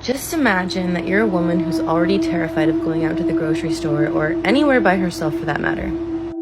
Just imagine that you're a woman who's already terrified of going out to the grocery store or anywhere by herself for that matter.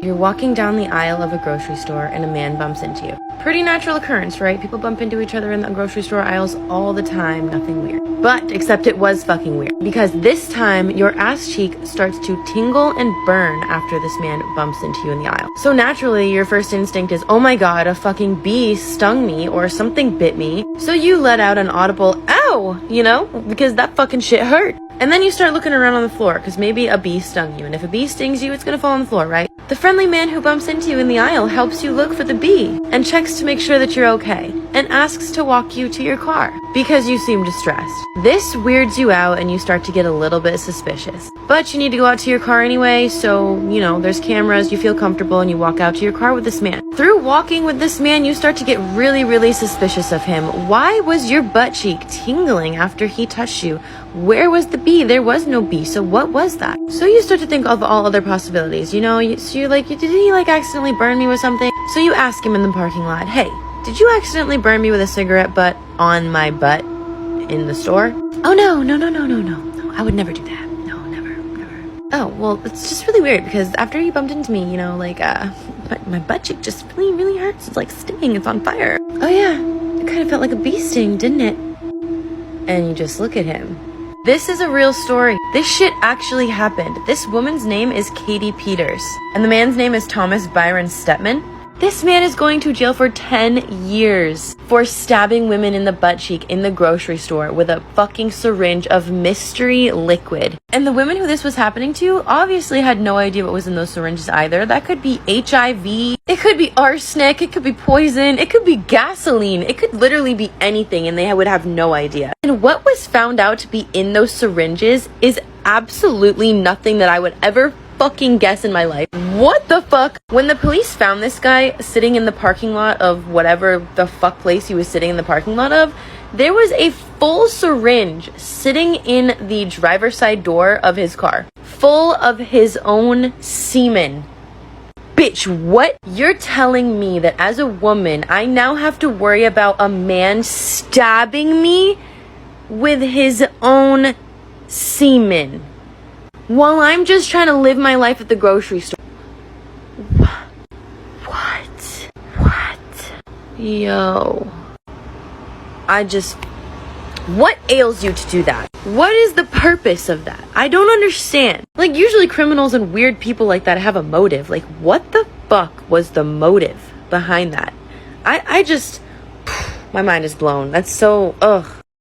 You're walking down the aisle of a grocery store and a man bumps into you. Pretty natural occurrence, right? People bump into each other in the grocery store aisles all the time, nothing weird. But, except it was fucking weird. Because this time, your ass cheek starts to tingle and burn after this man bumps into you in the aisle. So naturally, your first instinct is, oh my god, a fucking bee stung me or something bit me. So you let out an audible, ow, you know, because that fucking shit hurt. And then you start looking around on the floor, because maybe a bee stung you, and if a bee stings you, it's gonna fall on the floor, right? The friendly man who bumps into you in the aisle helps you look for the bee, and checks to make sure that you're okay, and asks to walk you to your car, because you seem distressed. This weirds you out, and you start to get a little bit suspicious. But you need to go out to your car anyway, so, you know, there's cameras, you feel comfortable, and you walk out to your car with this man. Through walking with this man, you start to get really, really suspicious of him. Why was your butt cheek tingling after he touched you? Where was the bee? There was no bee, so what was that? So you start to think of all other possibilities, you know? So you're like, did he like accidentally burn me with something? So you ask him in the parking lot, hey, did you accidentally burn me with a cigarette butt on my butt in the store? Oh no, I would never do that. No, never. Oh, well, it's just really weird because after you bumped into me, you know, like, my butt cheek just really, really hurts. It's like stinging, it's on fire. Oh yeah, it kind of felt like a bee sting, didn't it? And you just look at him. This is a real story. This shit actually happened. This woman's name is Katie Peters, and the man's name is Thomas Byron Stepman. This man is going to jail for 10 years for stabbing women in the butt cheek in the grocery store with a fucking syringe of mystery liquid. And the women who this was happening to obviously had no idea what was in those syringes either. That could be HIV, it could be arsenic, it could be poison, it could be gasoline, it could literally be anything, and they would have no idea. And what was found out to be in those syringes is absolutely nothing that I would ever fucking guess in my life. What the fuck? When the police found this guy sitting in the parking lot of whatever the fuck place he was sitting in the parking lot of, there was a full syringe sitting in the driver's side door of his car, full of his own semen. Bitch, what? You're telling me that as a woman, I now have to worry about a man stabbing me with his own semen while I'm just trying to live my life at the grocery store? What? Yo. What ails you to do that? What is the purpose of that? I don't understand. Like, usually criminals and weird people like that have a motive. Like, what the fuck was the motive behind that? My mind is blown. That's so, ugh.